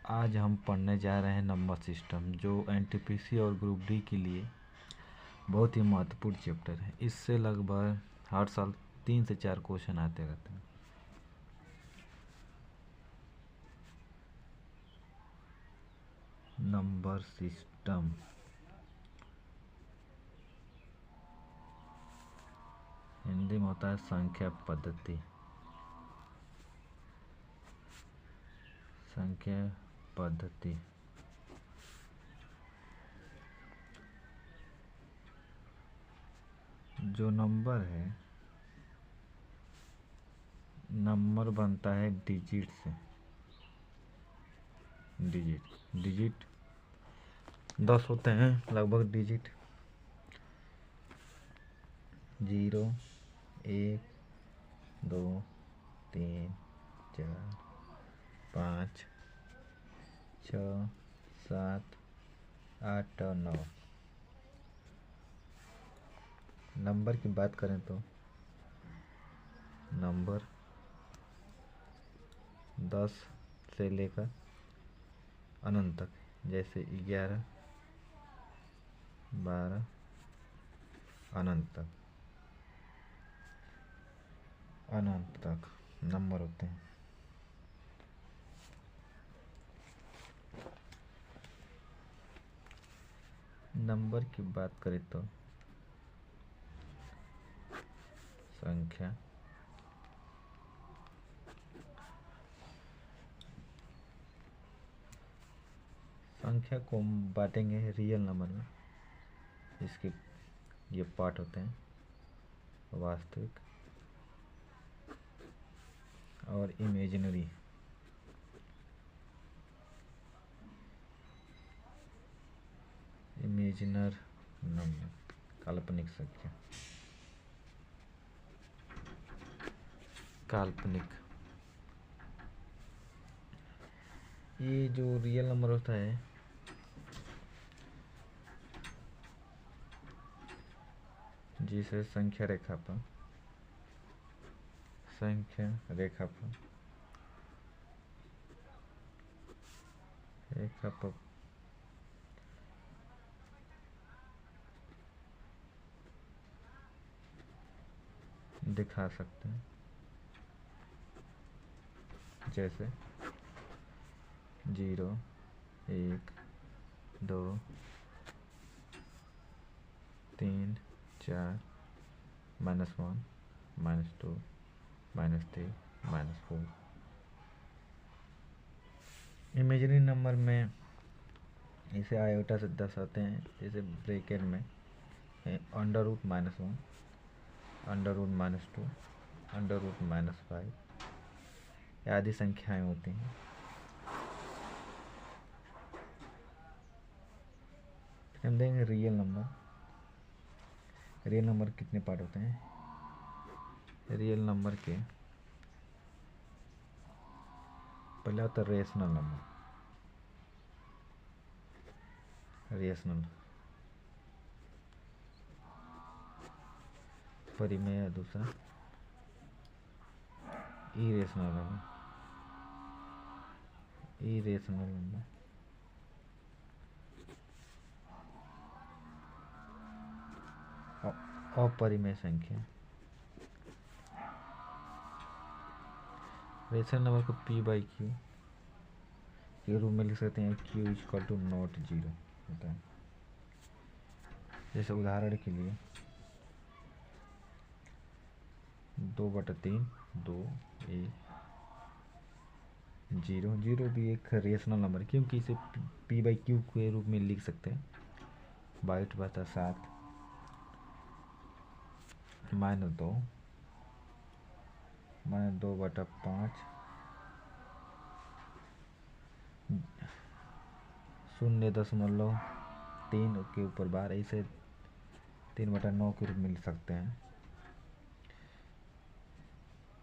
आज हम पढ़ने जा रहे हैं नंबर सिस्टम, जो एनटीपीसी और ग्रुप डी के लिए बहुत ही महत्वपूर्ण चैप्टर है। इससे लगभग हर साल 3 से 4 क्वेश्चन आते रहते हैं। नंबर सिस्टम हिंदी में होता है संख्या पद्धति। संख्या पद्धति जो नंबर है, नंबर बनता है डिजिट से। डिजिट 10 होते हैं लगभग डिजिट। 0, 1, 2, 3, 4, 5, 6, 7, 8 और 9। नंबर की बात करें तो नंबर 10 से लेकर अनंत तक, जैसे 11, 12 अनंत तक नंबर होते हैं। नंबर की बात करें तो संख्या को हम बांटेंगे रियल नंबर में। इसके ये पार्ट होते हैं वास्तविक और इमेजिनरी। इमेजिनर नंबर, काल्पनिक संख्या। काल्पनिक, ये जो रियल नंबर होता है जिसे संख्या रेखा पर दिखा सकते हैं, जैसे 0, 1, 2, 3, 4, -1, -2, -3, -4। इमेजिनरी नंबर में इसे आयोटा से दर्शाते हैं, जैसे ब्रैकेट में √-1, √-2, √-5 आदि संख्याएं होती हैं। हम देंगे रियल नंबर कितने पार्ट होते हैं। रियल नंबर के पहला होता है रेशनल नंबर। परिमेय, दूसरा इरेशनल नंबर। अपरिमेय संख्या। रेशनल नंबर को p/q के रूप में लिख सकते हैं। q = नॉट 0 होता है। जैसे उदाहरण के लिए 2/3, 2, 1, 0 भी एक रेशनल नंबर, क्योंकि इसे p/q के रूप में लिख सकते हैं। 22/7 -2, -2/5, 0.3 के ऊपर बार, इसे 3/9 के रूप में लिख सकते हैं।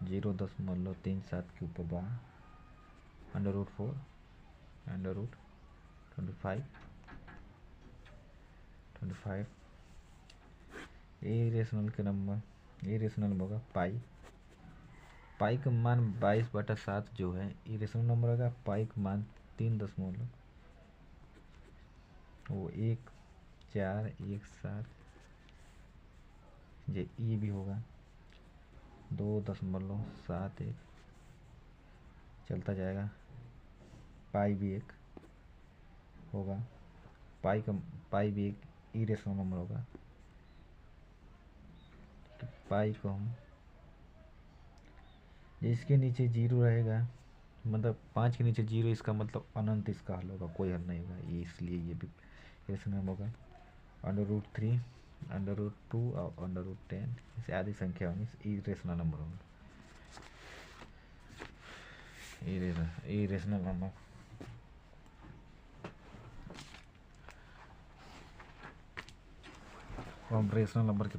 0.37 के ऊपर बार, √4, √25। इरेशनल होगा पाई का मान 22/7 जो है इरेशनल नंबर होगा। पाई का मान 3 दशमलव वो 1 4 1 7, ये ई भी होगा 2.71 चलता जाएगा। पाई भी एक होगा, पाई भी एक इरेशनल नंबर होगा। तो पाई को हम इसके नीचे जीरो रहेगा, मतलब 5 के नीचे जीरो, इसका मतलब अनंत इसका हल होगा, कोई हल नहीं होगा ये, इसलिए ये भी इरेशनल नंबर होगा। √3 √2 और √10 इसे आधी संख्या होगी, इरेशनल नंबर होगा। इरेशनल नंबर हम रेशनल नंबर के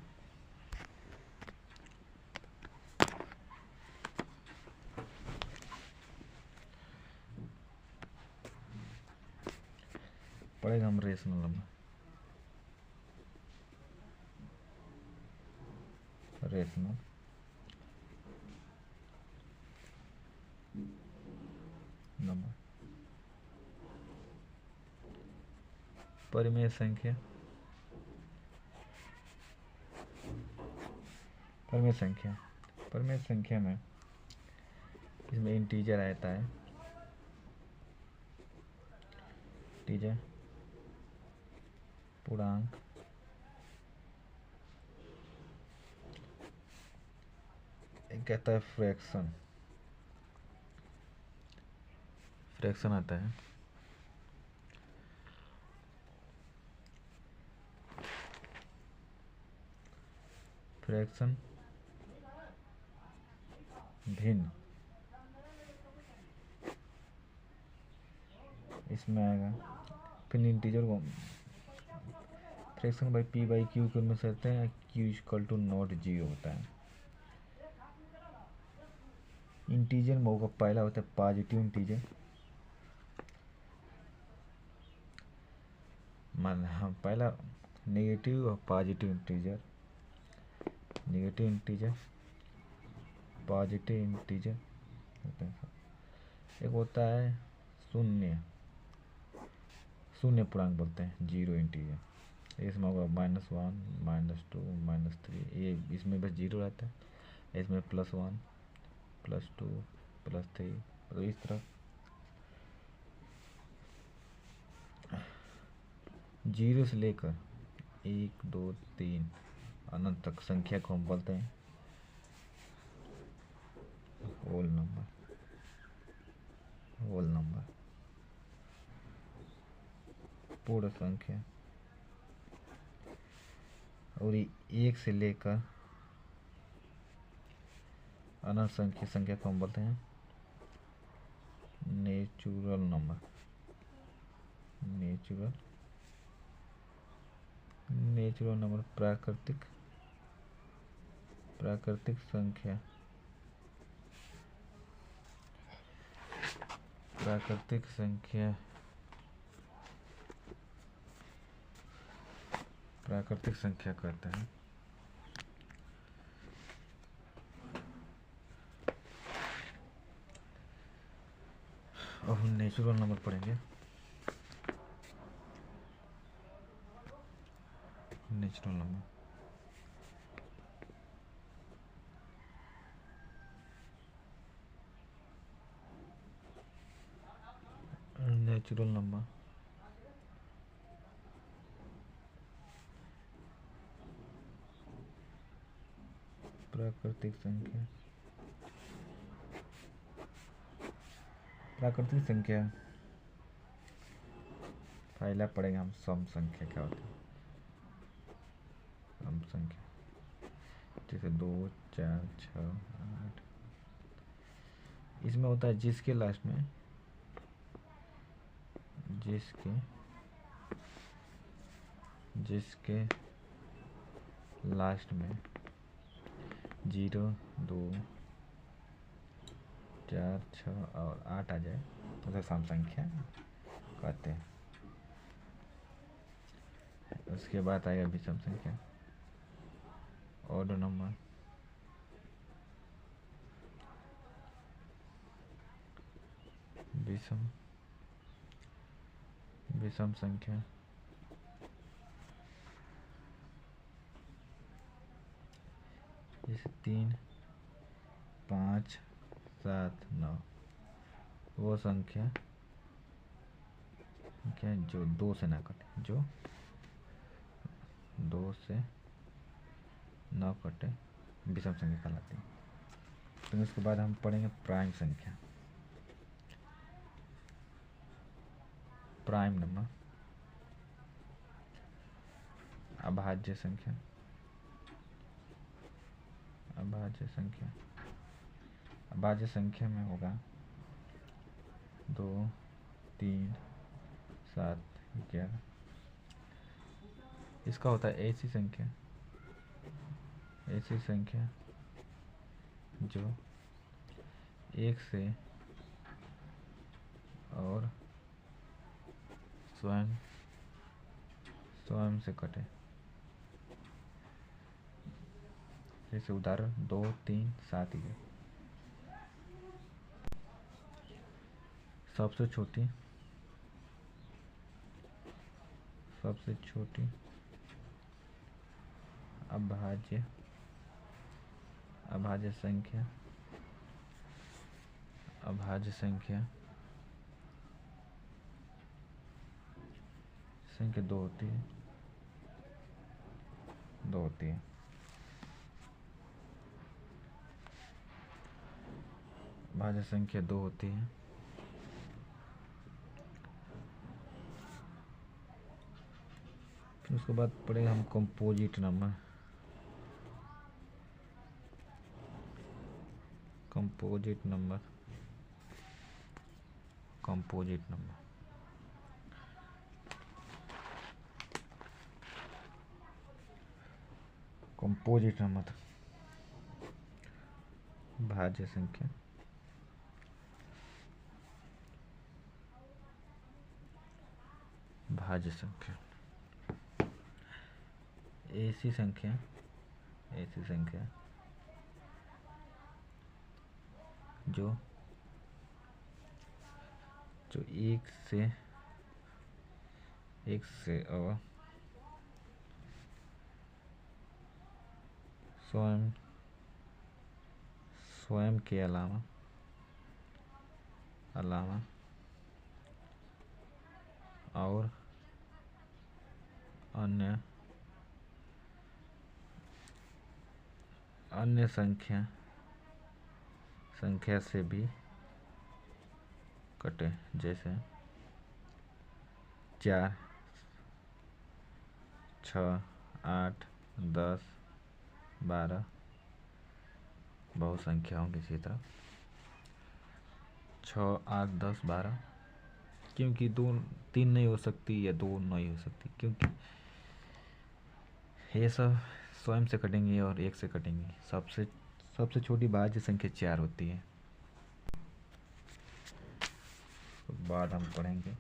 पढ़ेगा हम रेशनल नंबर। रेशनल नंबर परिमेय संख्या, परिमेय संख्या में इसमें इंटीजर आता है, इंटीजर पूर्णांक, एक कहता है फ्रैक्शन आता है। फ्रैक्शन भिन्न इसमें आएगा। फिर इंटीजर को fraction by P by Q में सकते हैं, Q equal to not zero होता है। इंटीजर में होगा, पहला होता है पॉजिटिव इंटीजर, मान हम पहला नेगेटिव और positive integer, negative integer positive integer होता है। एक होता है शून्य पूर्णांक बोलते हैं, जीरो इंटीजर, इसमें होगा -1 -2 -3, ये इसमें बस जीरो रहता है। इसमें +1 +2 +3, तो इस तरह जीरो से लेकर 1 2 3 अनंत तक संख्या को हम बोलते हैं होल नंबर। पूर्ण संख्या, और 1 से लेकर अनंत संख्या को हम बोलते हैं नेचुरल नंबर। नेचुरल नंबर प्राकृतिक संख्या, प्राकृतिक संख्या कहते हैं। अब हम नेचुरल नंबर पढ़ेंगे। नेचुरल नंबर प्राकृतिक संख्या पहला पढ़ेंगे हम सम संख्या क्या होती है। सम संख्या जैसे 2 4 6 8, इसमें होता है जिसके लास्ट में लास्ट में 0 2 4 6 और 8 आ जाए तो उसे सम संख्या कहते हैं। उसके बाद आएगा विषम संख्या, ऑड नंबर, विषम विषम संख्या जैसे 3, 5, 7, 9 वो संख्या क्या जो 2 से ना कटे, जो 2 से न कटे विषम संख्या कहलाती है। तो इसके बाद हम पढ़ेंगे प्राइम संख्या। प्राइम नंबर अभाज्य संख्या, अभाज्य संख्या, अभाज्य संख्या में होगा 2, 3, 7, 11। इसका होता है ऐसी संख्या, ऐसी संख्या जो 1 से और स्वयं से कटे। जैसे उदाहरण 2, 3, 7, 11। सबसे छोटी अभाज्य संख्या, संख्या 2 होती है, भाज्य संख्या 2 होती है। फिर उसके बाद पढ़ेंगे हम कंपोजिट नंबर। कंपोजिट नंबर भाज्य संख्या, ऐसी संख्या जो 1 से और स्वयं के अलावा और अन्य संख्या से भी कटे। जैसे 4, 6, 8, 10, 12 बहुसंख्याओं की इसी तरह 6, 8, 10, 12, क्योंकि 3 नहीं हो सकती या 2 नहीं हो सकती, क्योंकि ये सब स्वयं से कटेंगे और 1 से कटेंगे। सबसे छोटी भाज्य संख्या 4 होती है। तो बाद हम पढ़ेंगे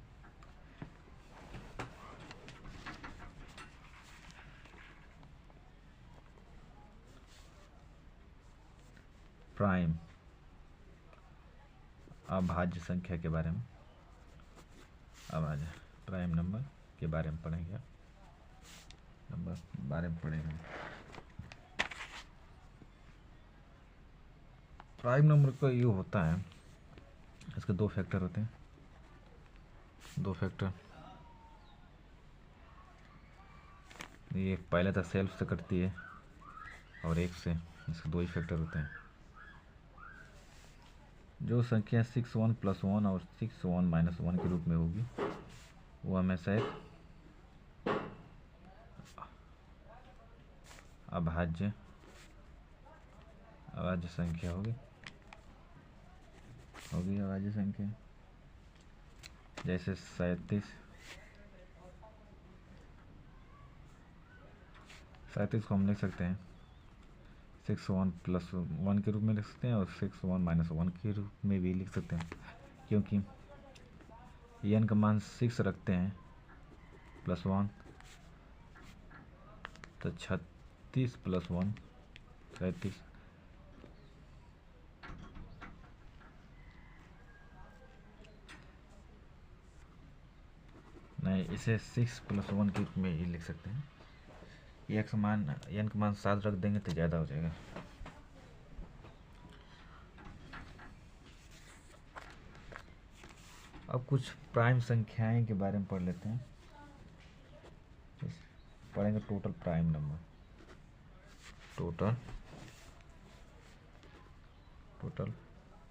प्राइम अभाज्य संख्या के बारे में, प्राइम नंबर के बारे में पढ़ेंगे। प्राइम नंबर का ये होता है, इसके 2 फैक्टर होते हैं। 2 फैक्टर, ये पहले तो सेल्फ से कटती है और 1 से, इसके 2 ही फैक्टर होते हैं। जो संख्या 6, 1 + 1 और 6, 1 - 1 के रूप में होगी वो हमेशा एक अभाज्य संख्या होगी अभाज्य संख्या। जैसे 37 को हम लिख सकते हैं 6, 1 + 1 के रूप में लिख सकते हैं और 6, 1 - 1 के रूप में भी लिख सकते हैं, क्योंकि n का मान 6 रखते हैं +1, तो 36 + 1 37। नहीं, इसे 6+1 के में ही लिख सकते हैं। एक्स मान n का मान 7 रख देंगे तो ज़्यादा हो जाएगा। अब कुछ प्राइम संख्याएं के बारे में पढ़ लेते हैं। पढ़ेंगे total prime number, total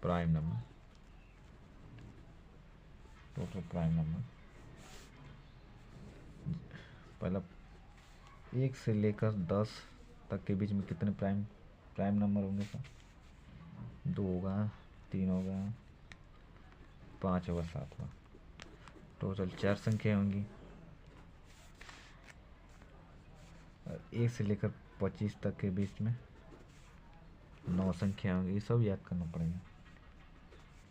prime number, total prime number. पहला 1 से लेकर 10 तक के बीच में कितने प्राइम नंबर होंगे सर? 2 होगा, 3 होगा, 5 होगा, 7 होगा। टोटल 4 संख्याएं होंगी। 1 से लेकर 25 तक के बीच में 9 संख्या होंगी। ये सब याद करना पड़ेगा।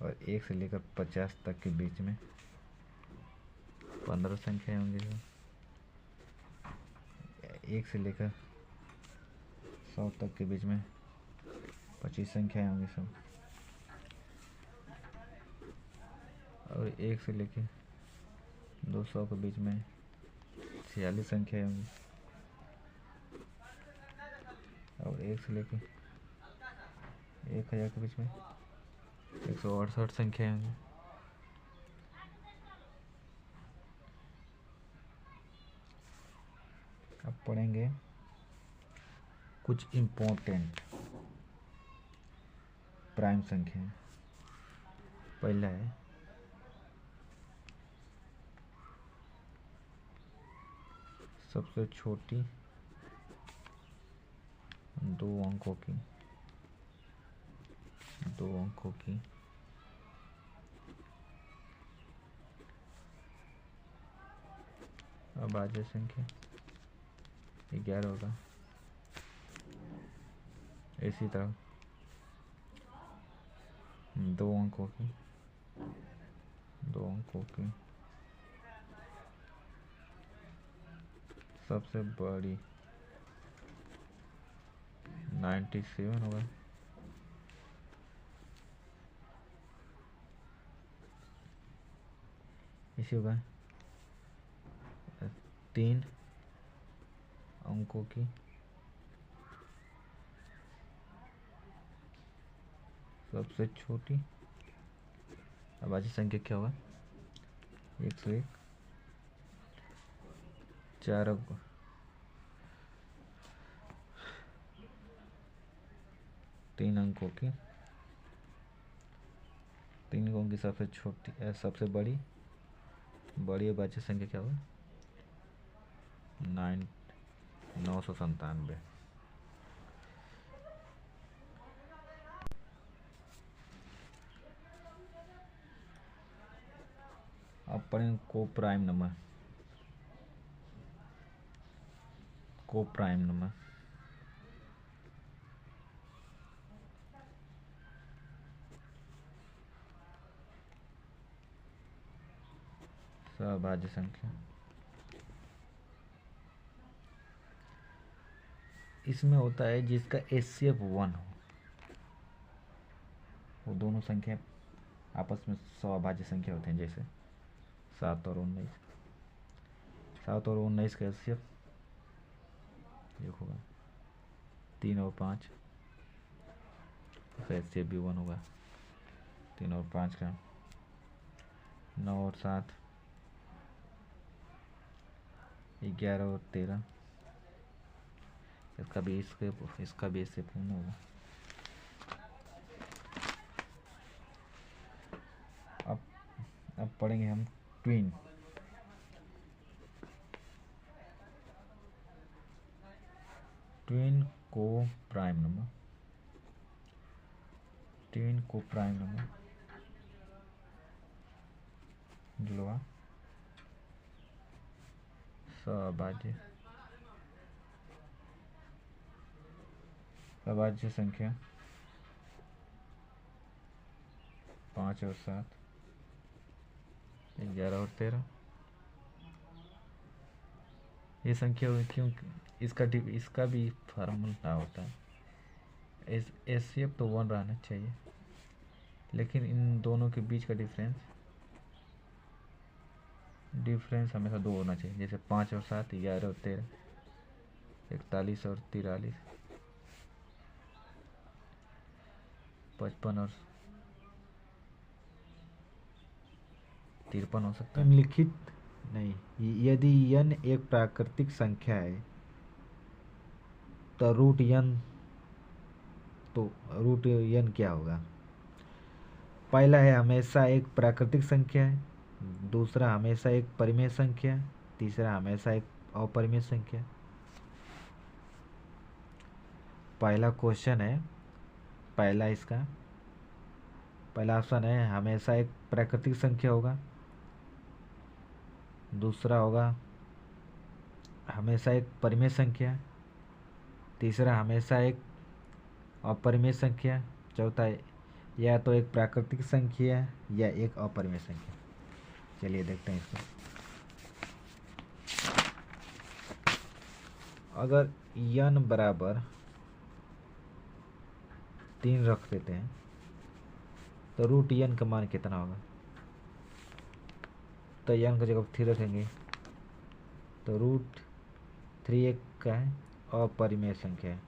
और 1 से लेकर 50 तक के बीच में 15 संख्याएं होंगी। 1 से लेकर 100 तक के बीच में 25 संख्याएं होंगी सब। और 1 से लेकर 200 के बीच में 46 संख्याएं होंगी। और 1 से लेकर 1000 के बीच में 168 संख्याएं होंगी। अब पढ़ेंगे कुछ इम्पोर्टेंट प्राइम संख्या। पहला है सबसे छोटी 2 अंकों की अभाज्य संख्या 11 होगा। इसी तरह 2 अंकों की सबसे बड़ी 97 होगा। इसी होगा 3 अंकों की सबसे छोटी अभाज्य संख्या क्या होगा? 101। 4 अंकों 3 अंकों की सबसे छोटी सबसे बड़ी अभाज्य संख्या क्या होगा? 997। अब पढ़ेंगे को प्राइम नंबर। अभाज्य संख्या इसमें होता है जिसका HCF 1 हो, वो दोनों संख्या आपस में अभाज्य संख्या होते हैं। जैसे 7 और 19। 7 और 19 का HCF होगा 3 और 5, उसका HCF भी 1 होगा। 3 और 5 का 9 और 7, 11 और 13, इसका भी HCF 1 होगा। अब पढ़ेंगे हम ट्विन। को प्राइम नंबर जुड़वा अभाज्य संख्या 5 और 7, 11 और 13। ये संख्या क्योंकि इसका भी फार्मूला होता है। HCF तो 1 रहना चाहिए, लेकिन इन दोनों के बीच का डिफरेंस डिफरेंस हमेशा 2 होना चाहिए, जैसे 5 और 7, 11 और 13, 41 और 43, 55 और 53 हो सकता है। निम्नलिखित नहीं, यदि n एक प्राकृतिक संख्या है तो रूट n क्या होगा? पहला है हमेशा एक प्राकृतिक संख्या है, दूसरा हमेशा एक परिमेय संख्या, तीसरा हमेशा एक अपरिमेय संख्या। पहला क्वेश्चन है, पहला ऑप्शन है हमेशा एक प्राकृतिक संख्या होगा, दूसरा होगा हमेशा एक परिमेय संख्या, तीसरा हमेशा एक अपरिमेय संख्या, चौथा या तो एक प्राकृतिक संख्या या एक अपरिमेय संख्या। चलिए देखते हैं इसको। अगर n बराबर 3 रख देते हैं तो रूट n का मान कितना होगा? तो n का जगह 3 रखेंगे तो रूट 3 एक का है, अपरिमेय संख्या है,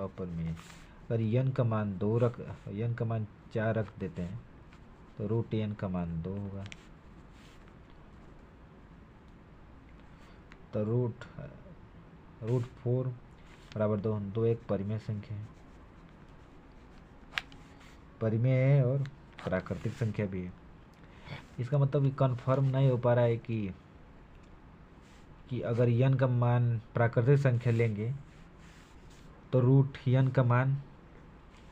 अपरिमेय। अगर n का मान 4 रख देते हैं तो रूट n का मान 2 होगा। तो रूट 4 बराबर 2 एक परिमेय संख्या है, परिमेय है और प्राकृतिक संख्या भी है। इसका मतलब कंफर्म नहीं हो पा रहा है कि अगर n का मान प्राकृतिक संख्या लेंगे तो रूट n का मान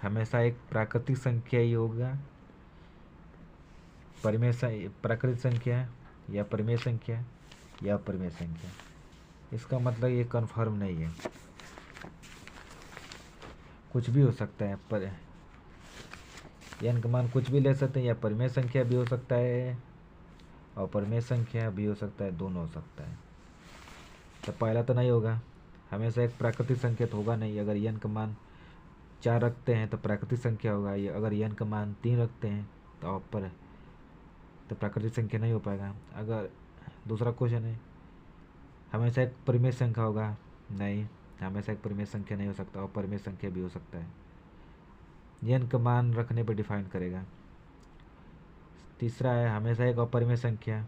हमेशा एक प्राकृतिक संख्या ही होगा, प्राकृतिक संख्या या परिमेय संख्या या अपरिमेय संख्या। इसका मतलब ये कंफर्म नहीं है, कुछ भी हो सकता है। पर n का मान कुछ भी ले सकते हैं, या परिमेय संख्या भी हो सकता है और अपरिमेय संख्या भी हो सकता है, दोनों हो सकता है। तो पहला तो नहीं होगा, हमेशा एक प्राकृतिक संख्या तो होगा नहीं। अगर n का मान 4 रखते हैं तो प्राकृतिक संख्या होगा, या अगर n का मान 3 रखते हैं तो प्राकृतिक संख्या नहीं हो पाएगा। अगर दूसरा क्वेश्चन है हमेशा एक परिमेय संख्या होगा, नहीं, हमेशा एक परिमेय संख्या नहीं हो सकता, और परिमेय संख्या भी हो सकता है, n का मान रखने पर डिफाइन करेगा। तीसरा है हमेशा एक अपरिमेय संख्या,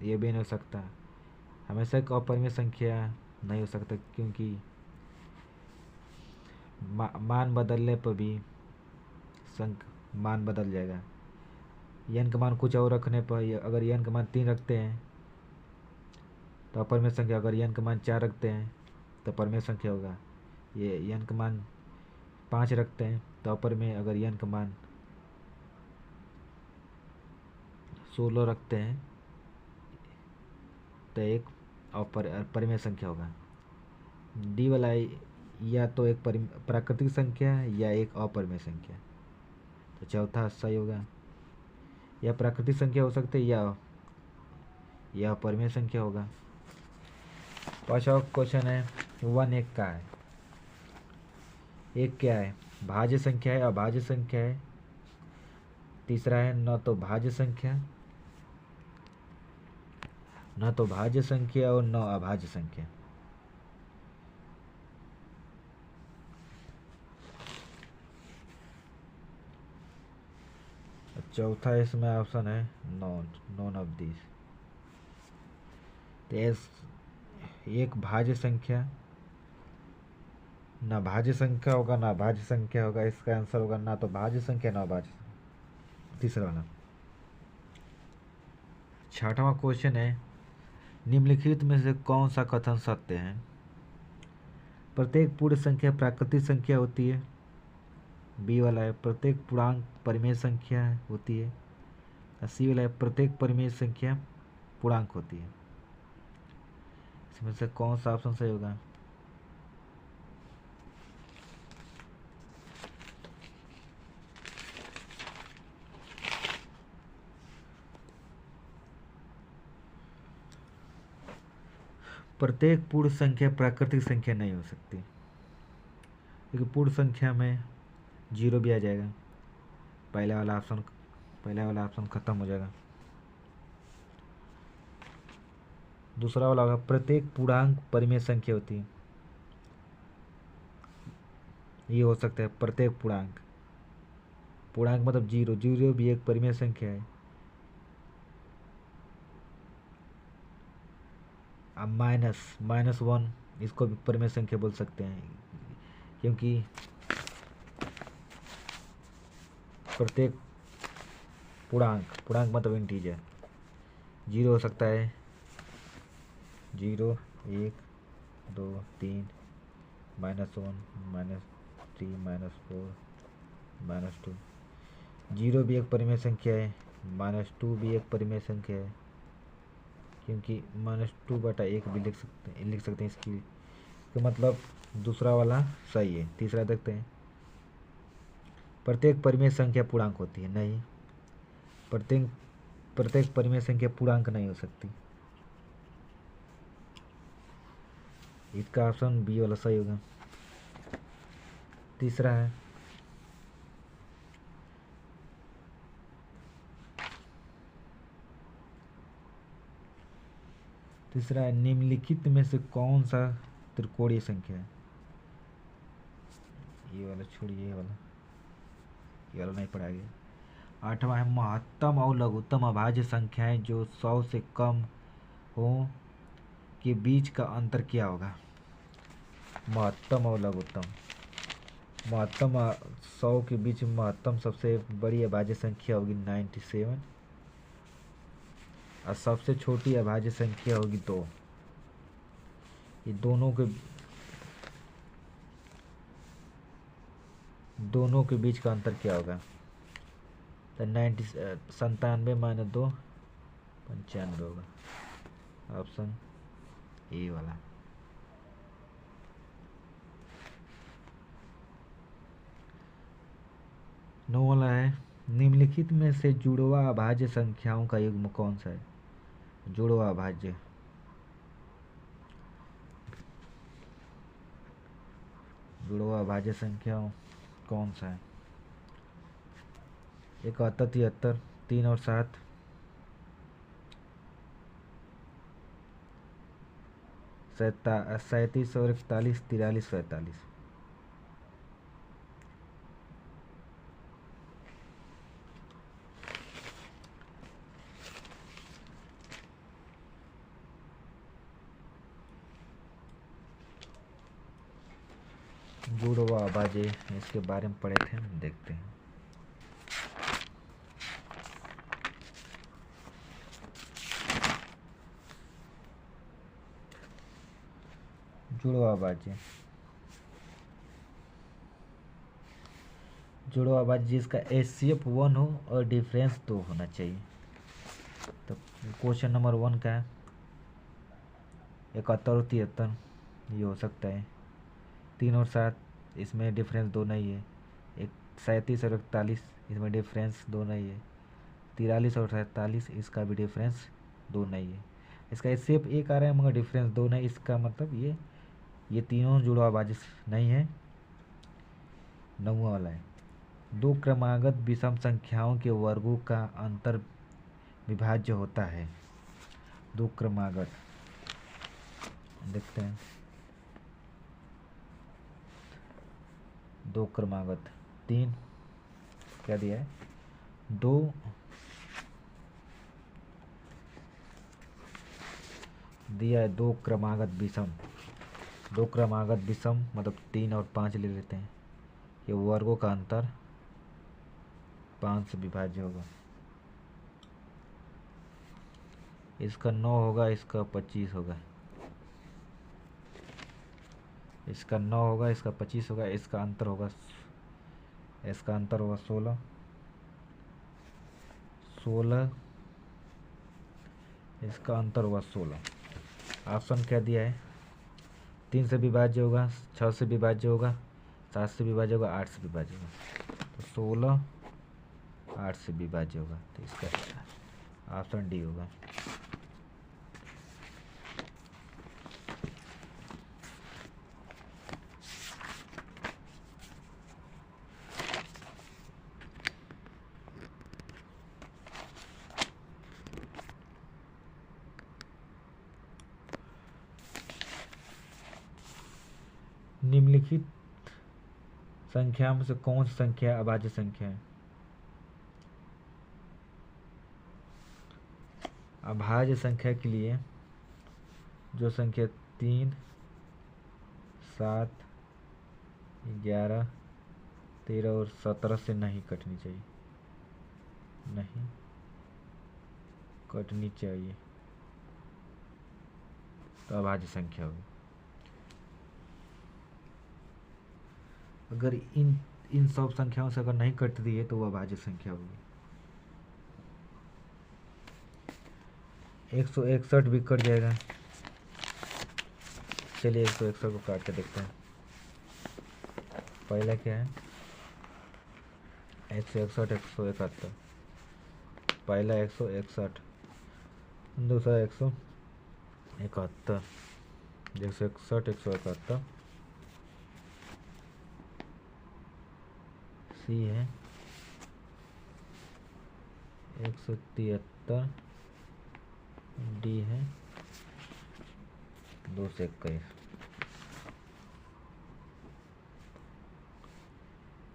ये भी नहीं हो सकता, हमेशा एक अपरिमेय संख्या नहीं हो सकता, क्योंकि मान बदलने पर भी मान बदल जाएगा। n का मान कुछ और रखने पर, अगर n का मान 3 रखते हैं तो अपरिमेय संख्या, अगर n का मान 4 रखते हैं तो परिमेय संख्या होगा। ये n का मान 5 रखते हैं तो अपरिमेय, अगर n का मान 16 रखते हैं तो एक परिमेय संख्या होगा। डी वाला या तो एक प्राकृतिक संख्या या एक अपरिमेय संख्या, तो चौथा सही होगा। या प्राकृतिक संख्या हो सकती है या अपरिमेय संख्या होगा। पांचवा क्वेश्चन है 1 एक का है, एक क्या है? भाज्य संख्या है, अभाज्य संख्या है। तीसरा है न तो भाज्य संख्या और न अभाज्य संख्या। चौथा इसमें ऑप्शन है नॉन ऑफ दिस। एक भाज्य संख्या, ना भाज्य संख्या होगा ना भाज्य संख्या होगा, इसका आंसर होगा ना तो भाज्य संख्या ना भाज्य। तीसरा वाला। छठवां क्वेश्चन है निम्नलिखित में से कौन सा कथन सत्य है? प्रत्येक पूर्ण संख्या प्राकृतिक संख्या होती है। बी वाला है प्रत्येक पूर्णांक परिमेय संख्या होती है। सी वाला है प्रत्येक परिमेय संख्या पूर्णांक होती है। इसमें से कौन सा ऑप्शन सही होगा? प्रत्येक पूर्ण संख्या प्राकृतिक संख्या नहीं हो सकती, क्योंकि पूर्ण संख्या में 0 भी आ जाएगा। पहला वाला ऑप्शन खत्म हो जाएगा। दूसरा वाला होगा प्रत्येक पूर्णांक परिमेय संख्या होती है। ये हो सकता है प्रत्येक पूर्णांक, पूर्णांक मतलब जीरो, जीरो भी एक परिमेय संख्या है। अब माइनस वन, इसको भी परिमेय संख्या बोल सकते हैं, क्योंकि प्रत्येक पूर्णांक मतलब इंटीजर। जीरो हो सकता है, जीरो, एक, दो, तीन, minus one, minus three, minus four, minus two. Zero भी एक परिमेय संख्या है, माइनस टू भी एक परिमेय संख्या है, क्योंकि -2/1 भी लिख सकते हैं इसकी, तो मतलब दूसरा वाला सही है। तीसरा देखते हैं, प्रत्येक परिमेय संख्या पूर्णांक होती है। नहीं, प्रत्येक परिमेय संख्या पूर्णांक नहीं हो सकती। इसका ऑप्शन बी वाला सही होगा। तीसरा है, निम्नलिखित में से कौन सा त्रिकोणीय संख्या है। ये वाला छोड़िए, ये वाला नहीं पढ़ाएंगे। आठवां है, महत्तम और लघुत्तम अभाज्य संख्याएं जो 100 से कम हो के बीच का अंतर क्या होगा। महत्तम और लघुत्तम, महत्तम 100 के बीच महत्तम सबसे बड़ी अभाज्य संख्या होगी 97, और सबसे छोटी अभाज्य संख्या होगी 2। ये दोनों के बीच का अंतर क्या होगा। तो 97 माइनस 2 95 होगा। ऑप्शन ए वाला। नौ वाला है, निम्नलिखित में से जुड़वा अभाज्य संख्याओं का युग्म कौन सा है। जुड़वा अभाज्य, जुड़वा अभाज्य संख्याओं कौन सा है। 71, 73, 3 और 7, 37 और 41, 43, 45। जुड़वा अभाज्य, इसके बारे में पढ़े थे, देखते हैं। जुड़वा अभाज्य, जुड़वा अभाज्य जिसका HCF 1 हो और डिफरेंस 2 होना चाहिए। तो क्वेश्चन नंबर 1 का है 71 और 73, ये हो सकता है। 3 और 7, इसमें डिफरेंस 2 नहीं है। 37 और 41, इसमें डिफरेंस 2 नहीं है। 43 और 47, इसका भी डिफरेंस 2 नहीं है। इसका HCF 1 आ रहा है मगर डिफरेंस 2 नहीं, इसका मतलब ये तीनों जुड़वा अभाज्य नहीं है। 9वां वाला है, दो क्रमागत विषम संख्याओं के वर्गों का अंतर विभाज्य होता है। दो क्रमागत, देखते हैं। दो क्रमागत 3, क्या दिया है, दो दिया है, दो क्रमागत विषम। दो क्रमागत विषम मतलब 3 और 5 ले लेते हैं। ये वर्गों का अंतर 5 से विभाज्य होगा। इसका 9 होगा, इसका 25 होगा। इसका 9 होगा, इसका 25 होगा। इसका अंतर होगा 16। 16, इसका अंतर होगा 16। ऑप्शन क्या दिया है, 3 से विभाज्य होगा, 6 से विभाज्य होगा, 7 से विभाज्य होगा, 8 से विभाज्य होगा। तो 16 8 से विभाज्य होगा, तो इसका ऑप्शन डी होगा। निम्नलिखित संख्या में से कौन सी संख्या अभाज्य संख्या है? अभाज्य संख्या के लिए जो संख्या 3, 7, 11, 13 और 17 से नहीं कटनी चाहिए, नहीं कटनी चाहिए, तो अभाज्य संख्या होगी। अगर इन सब संख्याओं से अगर नहीं कटती है तो वो अभाज्य संख्या होगी। 161 भी कट जाएगा। चलिए 161 को काट के देखते हैं। पहला क्या है? 161, 171। पहला 161, दूसरा 171, 161, 171। सी है 173, डी है 221।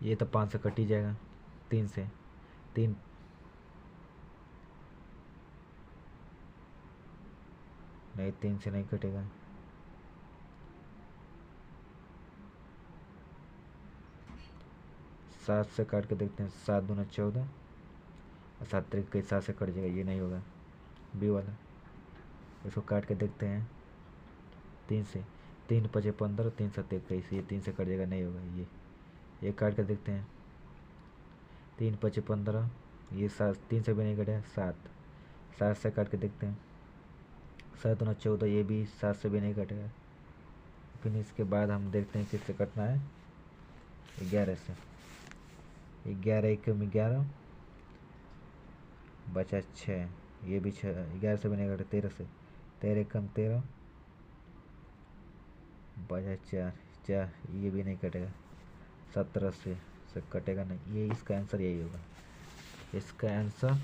ये तो 5 से कट ही जाएगा, 3 से 3, नहीं 3 से नहीं कटेगा। 7 से काट के देखते हैं। 7 दूना 14 और 7 तरीके के 7 से कट जाएगा, ये नहीं होगा बी वाला। इसको काट के देखते हैं 3 से। 3 5 15, 3 7 21, ये 3 से कट जाएगा, नहीं होगा ये काट के देखते हैं। 3 5 15, ये 7, 3 से भी नहीं कटेगा। 7 से काट के देखते हैं। 7 दूना 14, ये भी 7 से भी नहीं कटेगा। फिर इसके बाद हम देखते हैं किससे कटना है। 11 से। 11 1 में 11 बचा 6, ये भी 6, 11 से भी नहीं कटेगा। 13 से, 13 1 कम 13 बचा 4, ये भी नहीं कटेगा। 17 से कटेगा नहीं, ये इसका आंसर यही होगा। इसका आंसर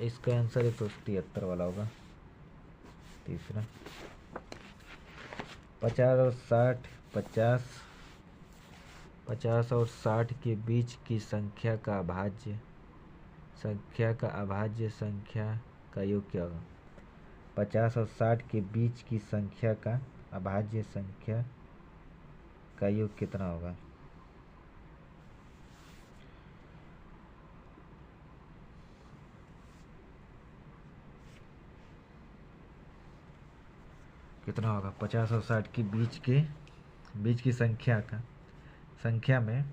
173 वाला होगा। तीसरा 50 और 60, 50 और 60 के बीच की संख्या का अभाज्य संख्या का योग क्या होगा? 50 और 60 के बीच की संख्या का अभाज्य संख्या का योग कितना होगा? कितना होगा? 50 और 60 के बीच की संख्या में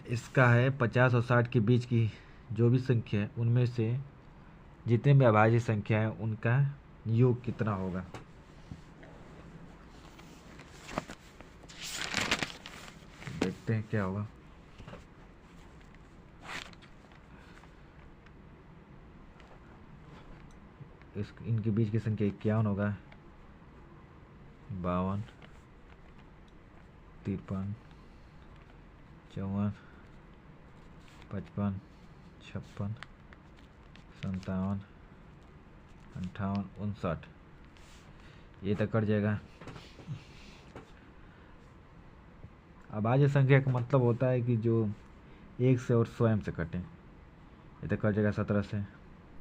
इसका है 50 और 60 के बीच की जो भी संख्या है उनमें से जितने भी अभाज्य संख्या है उनका योग कितना होगा? देखते हैं क्या होगा। इनके बीच की संख्या 51 होगा। 52, 53, 54, 55, 56, 57, 58, 59, ये तक कट जाएगा। अभाज्य संख्या का मतलब होता है कि जो 1 से और स्वयं से कटे। ये तक कट जाएगा 17 से।